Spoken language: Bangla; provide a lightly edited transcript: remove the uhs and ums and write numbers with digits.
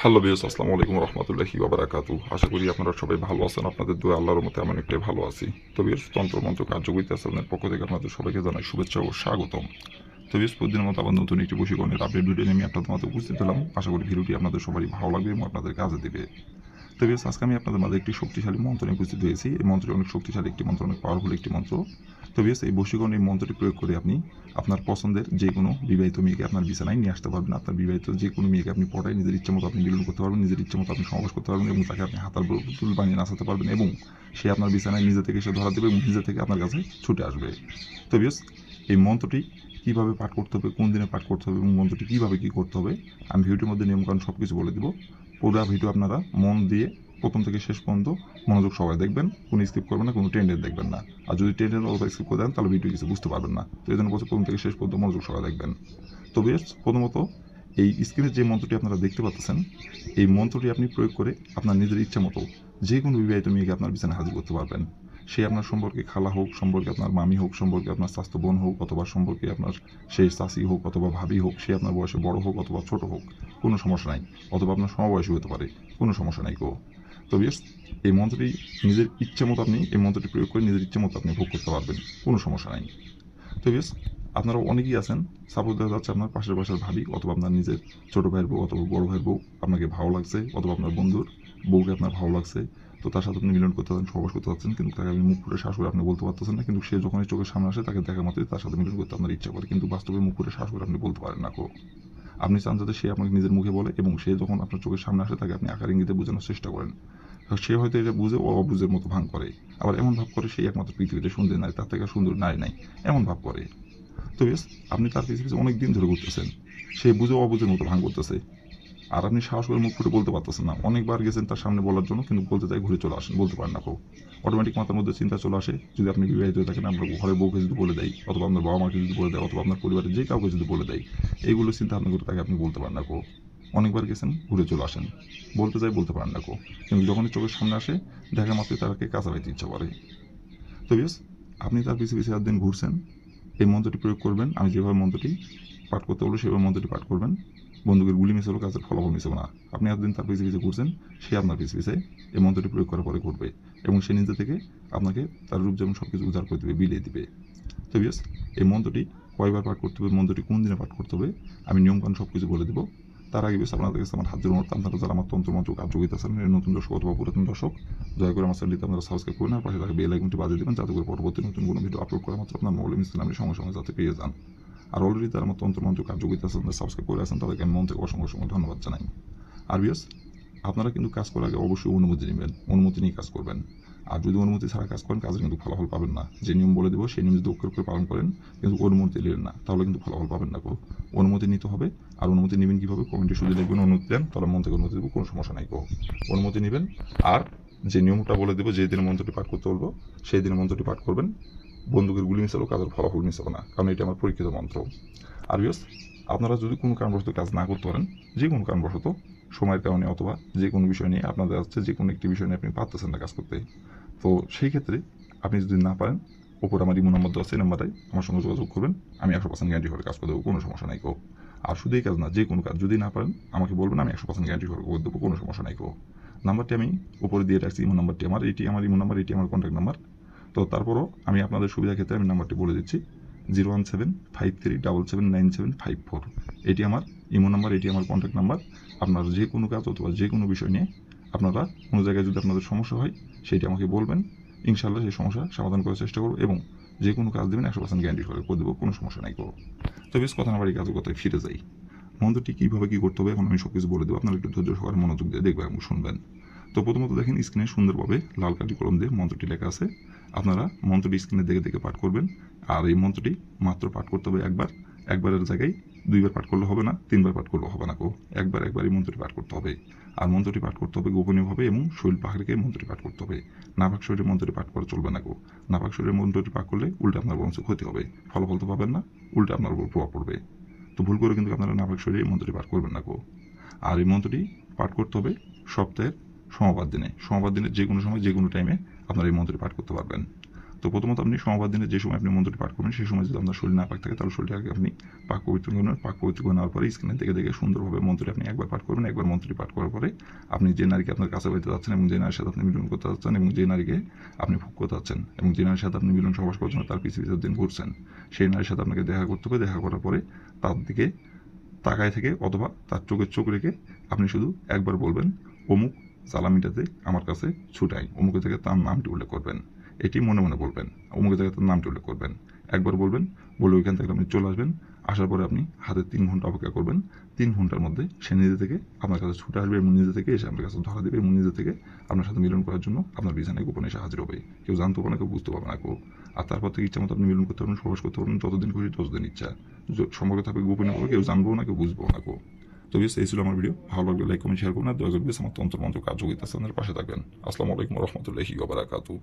হ্যালো ভিউয়ার্স, আসসালামু আলাইকুম রহমতুল্লাহি ওয়া বারাকাতুহু। আশা করি আপনারা সবাই ভালো আছেন। আপনাদের দোয়া আল্লাহর মতে আমি অনেকটাই ভালো আছি। তো ভিউয়ার্স, তন্ত্রমন্ত্র কার্যকরিতা চ্যানেলের পক্ষ থেকে আপনাদের সবাইকে জানাই শুভেচ্ছা ও স্বাগতম। তো ভিউয়ার্স, প্রতিদিনের মতো আবার নতুন একটি বশীকরণের আপডেট ভিডিও নিয়ে আমি আপনাদের মাঝে উপস্থিত হলাম। আশা করি ভিডিওটি আপনাদের সবারই ভালো লাগবে এবং আপনাদের কাজে দেবে। তো ভিউয়ার্স, আজকে আমি আপনাদের মাঝে একটি শক্তিশালী মন্ত্র নিয়ে উপস্থিত হয়েছি। এই মন্ত্রটি অনেক শক্তিশালী একটি মন্ত্র, অনেক পাওয়ারফুল একটি মন্ত্র। তো ভিউয়ার্স, এই বশীকরণ এই মন্ত্রটি প্রয়োগ করে আপনি আপনার পছন্দের যে কোনো বিবাহিত মেয়েকে আপনার বিছানায় নিয়ে আসতে পারবেন। আপনার বিবাহিত যে কোনো মেয়েকে আপনি পটায় নিজের ইচ্ছে মতো আপনি মিলন করতে পারবেন, নিজের ইচ্ছে মতো আপনি সমাবেশ করতে পারবেন এবং তাকে আপনি হাতার পুতুল বানিয়ে নাচাতে পারবেন এবং সে আপনার বিছানায় নিজে থেকে এসে ধরা দেবে এবং নিজে থেকে আপনার কাছে ছুটে আসবে। তো ভিউয়ার্স, এই মন্ত্রটি কীভাবে পাঠ করতে হবে, কোন দিনে পাঠ করতে হবে এবং মন্ত্রটি কীভাবে কী করতে হবে আমি ভিডিওটির মধ্যে নিয়মকানুন সব কিছু বলে দেবো। পুরো ভিডিও আপনারা মন দিয়ে প্রথম থেকে শেষ পর্যন্ত মনোযোগ সবাই দেখবেন, কোনো স্কিপ করবেন না, কোনো টেন্ডেন্ট দেখবেন না। আর যদি টেন্ডেন্ট অথবা স্কিপ করে দেন তাহলে ভিডিও কিছু বুঝতে পারবেন না। তো এই জন্য বলছি প্রথম থেকে শেষ পর্যন্ত মনোযোগ সবাই দেখবেন। তো বেশ, প্রথমত এই স্ক্রিনে যে মন্ত্রটি আপনারা দেখতে পাচ্ছেন, এই মন্ত্রটি আপনি প্রয়োগ করে আপনার নিজের ইচ্ছা মতো যে কোনো বিবাহিত মেয়েকে আপনার বিছানায় হাজির করতে পারবেন। সে আপনার সম্পর্কে খালা হোক, সম্পর্কে আপনার মামি হোক, সম্পর্কে আপনার স্বাস্থ্য বোন হোক, অথবা সম্পর্কে আপনার সেই চাষি হোক অথবা ভাবি হোক, সে আপনার বয়সে বড় হোক অথবা ছোট হোক, কোনো সমস্যা নাই। অথবা আপনার সমবয়সী হতে পারে, কোনো সমস্যা নাই গো। তো বেশ, এই মন্ত্রটি নিজের ইচ্ছে মতো আপনি এই মন্ত্রটি প্রয়োগ করে নিজের ইচ্ছে মতো আপনি ভোগ করতে পারবেন, কোনো সমস্যা নাই। তো বেশ, আপনারা অনেকেই আছেন, সাপোজ দেখা যাচ্ছে আপনার পাশের বাসার ভাবি অথবা আপনার নিজের ছোটো ভাইয়ের বউ অথবা বড় ভাইয়ের বউ আপনাকে ভালো লাগছে, অথবা আপনার বন্ধুর বউকে আপনার ভালো লাগছে। তো তার সাথে আপনি মিলন করতে পারেন, সহবাস করতে পারছেন, কিন্তু তাকে আপনি মুখ ফুটে শ্বাস করে আপনি বলতে পারতেছেন না। কিন্তু সে যখনই চোখের সামনে আসে তাকে দেখা মাত্রই তার সাথে মিলন করতে আপনার ইচ্ছা করে, কিন্তু বাস্তবে মুখ ফুটে শ্বাস করে আপনি বলতে পারেন না। আপনি চান যাতে সে আপনাকে নিজের মুখে বলে এবং সে যখন আপনার চোখের সামনে আসে তাকে আপনি আকার ইঙ্গিতে বোঝানোর চেষ্টা করেন। সে হয়তো এটা বুঝে ও অবুঝের মতো ভান করে, আবার এমন ভাব করে সেই একমাত্র পৃথিবীতে সুন্দর নারী, তার থেকে সুন্দর নারী নাই, এমন ভাব করে। তো বেশ, আপনি তার পিছনে পিছনে অনেক দিন ধরে ঘুরতেছেন, সে বুঝে অবুঝের মতো ভান করতেছে, আর আপনি সাহস করে মুখ ফুটে বলতে পারতেছেন না। অনেকবার গেছেন তার সামনে বলার জন্য, কিন্তু বলতে চাই ঘুরে চলে আসেন, বলতে পারেন না। অটোমেটিক মাথার মধ্যে চিন্তা চলে আসে, যদি আপনি বিবাহিত হয়ে থাকেন আপনার ঘরের বউকে যদি বলে দেয়, অথবা আপনার বাবা মাকে যদি বলে দেয়, অথবা আপনার পরিবারের যে কাউকে যদি বলে দেয়, এইগুলো চিন্তা আপনি করে তাকে আপনি বলতে পারেন না। অনেকবার গেছেন, ঘুরে চলে আসেন, বলতে চাই বলতে পারেন না। কিন্তু যখনই চোখের সামনে আসে দেখা মাত্রই তাকে কাছাকাছি ইচ্ছা করে। তো বেশ, আপনি তার পিছিয়ে পিছিয়ে দিন ঘুরছেন, এই মন্ত্রটি প্রয়োগ করবেন। আমি যেভাবে মন্ত্রটি পাঠ করতে বলবো সেভাবে মন্ত্রটি পাঠ করবেন। বন্দুকের গুলি মিশালো, কাজের ফলাফল মিশাবো না। আপনি এতদিন তার পিছিয়ে পিছিয়ে ঘুরছেন, সে আপনার পিছিয়ে পিছিয়ে এই মন্ত্রটি প্রয়োগ করার পরে ঘুরবে এবং সে নিজে থেকে আপনাকে তার রূপ যেমন সব কিছু উদ্ধার করে দেবে, বিলিয়ে দিবে। তো বেশ, এই মন্ত্রটি কয়বার পাঠ করতে হবে, মন্ত্রটি কোন দিনে পাঠ করতে হবে আমি নিয়মকানুন সব কিছু বলে দেবো। তার আগে বেশ আপনাদের কাছে আমার হাতের অনুরোধ, আপনারা যারা আমার তন্ত্রমন্ত্র কার্যকরিতা চ্যানেলের নতুন দর্শক অথবা পুরাতন দর্শক, দয়া করে আমার চ্যানেলটিতে আপনারা সাবস্ক্রাইব করুন আর পাশে থাকা বেল আইকনটি বাজিয়ে দেবেন, যাতে করে পরবর্তী নতুন কোনো ভিডিও আপলোড করা মাত্র আপনার মোবাইলে মিস আপনি সঙ্গে সঙ্গে যাতে পেয়ে যান। আর অলরেডি তারা আমার তন্ত্রমন্ত্র কার্যকরিতা চ্যানেলে সাবস্ক্রাইব করে আছেন, তাদেরকে আমি মন থেকে অসংখ্য অসংখ্য ধন্যবাদ জানাই। আর বিয়াস, আপনারা কিন্তু কাজ করার আগে অবশ্যই অনুমতি নেবেন, অনুমতি নিয়ে কাজ করবেন। আর যদি অনুমতি ছাড়া কাজ করেন, কাজের কিন্তু ফলাফল পাবেন না। যে নিয়ম বলে দেবো সেই নিয়ম যদি অক্ষর করে পালন করেন, কিন্তু অনুমতি নেবেন না, তাহলে কিন্তু ফলাফল পাবেন না। অনুমতি নিতে হবে। আর অনুমতি নেবেন কীভাবে, কমেন্টে শুধু লিখবেন অনুমতি দেন, তাহলে মন থেকে অনুমতি দেবো, কোনো সমস্যা নাই। অনুমতি নেবেন। আর যে নিয়মটা বলে দেবো, যে দিনে মন্ত্রটি পাঠ করতে বলবো সেই দিনে মন্ত্রটি পাঠ করবেন। বন্দুকের গুলি মিশালো, কাজের ফলাফল মিশাবো না, কারণ এটি আমার পরীক্ষিত মন্ত্র। আর বিয়াস, আপনারা যদি কোনো কারণবশত কাজ না করতে পারেন, যে কোনো কারণবশত, সময়ের কারণে অথবা যে কোনো বিষয় নিয়ে আপনাদের হচ্ছে যে কোনো একটি বিষয় নিয়ে আপনি পারতেছেন না কাজ করতে, তো সেই ক্ষেত্রে আপনি যদি না পারেন, ওপর আমার ইমো নাম্বার দেওয়া আছে, নাম্বারে আমার সঙ্গে যোগাযোগ করবেন। আমি 100% গ্যারান্টি করে কাজ করে দেবো, কোনো সমস্যা নাই। আর শুধু এই কাজ না, যে কোনো কাজ যদি না পারেন আমাকে বলবেন, আমি 100% গ্যারান্টি করে দেবো, কোনো সমস্যা নাই। নাম্বারটি আমি উপরে দিয়ে রাখছি, ইমো নাম্বারটি আমার, এটি আমার ইমো নাম্বার, এটি আমার কন্ট্যাক্ট নাম্বার। তো তারপরও আমি আপনাদের সুবিধার ক্ষেত্রে আমি নাম্বারটি বলে দিচ্ছি, 01753779754। এটি আমার ইমো নাম্বার, এটি আমার কন্ট্যাক্ট নাম্বার। আপনারা যে কোনো কাজ অথবা যে কোনো বিষয় নিয়ে আপনারা কোনো জায়গায় যদি আপনাদের সমস্যা হয়, সেটি আমাকে বলবেন। ইনশাল্লাহ সেই সমস্যা সমাধান করার চেষ্টা করবো এবং যে কোনো কাজ দেবেন 100% গ্যারান্টি করে দেবো, কোনো সমস্যা নাই। তো বেশ, কথা না বাড়ি কাজের কথায় ফিরে যাই। মন্ত্রটি কীভাবে কী করতে হবে এখন আমি সব কিছু বলে দেবো, আপনারা একটু ধৈর্য সহকারে মনোযোগ দিয়ে দেখবেন এবং শুনবেন। তো প্রথমত দেখেন, স্ক্রিনে সুন্দরভাবে লাল কালি কলম দিয়ে মন্ত্রটি লেখা আছে। আপনারা মন্ত্রটি স্ক্রিনে দেখে দেখে পাঠ করবেন। আর এই মন্ত্রটি মাত্র পাঠ করতে হবে একবার, একবারের জায়গায় 2বার পাঠ করলে হবে না, 3বার পাঠ করলে হবে না। একবার এই মন্ত্রটি পাঠ করতে হবে। আর মন্ত্রটি পাঠ করতে হবে গোপনীয়ভাবে এবং শৈল পাহাড়কে মন্ত্রটি পাঠ করতে হবে। নাপাক শরীরে মন্ত্রটি পাঠ করা চলবে না। নাপাক শরীরে মন্ত্রটি পাঠ করলে উল্টে আপনার বরঞ্চ ক্ষতি হবে, ফলাফল তো পাবেন না, উল্টে আপনার উপর প্রভাব পড়বে। তো ভুল করে কিন্তু আপনারা নাপাক শরীরে এই মন্ত্রটি পাঠ করবেন না। আর এই মন্ত্রটি পাঠ করতে হবে সপ্তাহের সোমবার দিনে যে কোনো সময় যে কোনো টাইমে আপনারা এই মন্ত্রটি পাঠ করতে পারবেন। তো প্রথমত আপনি সোমবার দিনে যে সময় আপনি মন্ত্রটি পাঠ করবেন সেই সময় যদি আপনার শরীর না পাক থাকে তাহলে শরীরটাকে আপনি পাক পবিত্র করবেন। পাক পবিত্র করে নেওয়ার পরে স্ক্রিনে দেখে দেখে সুন্দরভাবে মন্ত্রটি আপনি একবার পাঠ করবেন। একবার মন্ত্রটি পাঠ করার পরে আপনি যে নারীকে আপনার কাছে পাইতে যাচ্ছেন এবং যে নারীর সাথে আপনি মিলন করতে যাচ্ছেন এবং যে নারীকে আপনি ভোগ করতে যাচ্ছেন এবং যে নারীর সাথে আপনি মিলন সহবাস করার জন্য তার পিছু পিছু দিন ঘুরছেন, সেই নারীর সাথে আপনাকে দেখা করতে হবে। দেখা করার পরে তার দিকে তাকায় থেকে অথবা তার চোখে চোখ রেখে আপনি শুধু একবার বলবেন, অমুক জ্বালামিটাতে আমার কাছে ছুটাই, অমুকের থেকে তার নামটি উল্লেখ করবেন। এটি মনে মনে বলবেন, অমুকের থেকে তার নামটি উল্লেখ করবেন। একবার বলবেন, বলে ওইখান থেকে আপনি চলে আসবেন। আসার পরে আপনি হাতে 3 ঘন্টা অপেক্ষা করবেন। 3 ঘন্টার মধ্যে সে নিজে থেকে আপনার কাছে ছুটে আসবে এবং নিজে থেকে এসে আপনার কাছে ধরা দেবে এবং নিজে থেকে আপনার সাথে মিলন করার জন্য আপনার বিছানায় গোপনে এসে হাজির হবে। কেউ জানতে পারবে না, কেউ বুঝতে পারবে না কেউ। আর তারপর থেকে ইচ্ছা মতো আপনি মিলন করতে পারবেন, সহবাস করতে পারবেন, যতদিন খুশি ততদিন ইচ্ছা। সম্পর্ক থাকবে গোপনে হবে, কেউ জানবো না, কেউ বুঝবো না কেউ। তো বিয়াস, এই ছিল আমার ভিডিও। ভালো লাগলে লাইক কমেন্ট শেয়ার করুন আর দয়া করে আমার তন্ত্র মন্ত্র কার্যকরিতা চ্যানেলের পাশে থাকবেন। আসসালামু আলাইকুম রহমতুল্লাহি ওয়া বারাকাতুহু।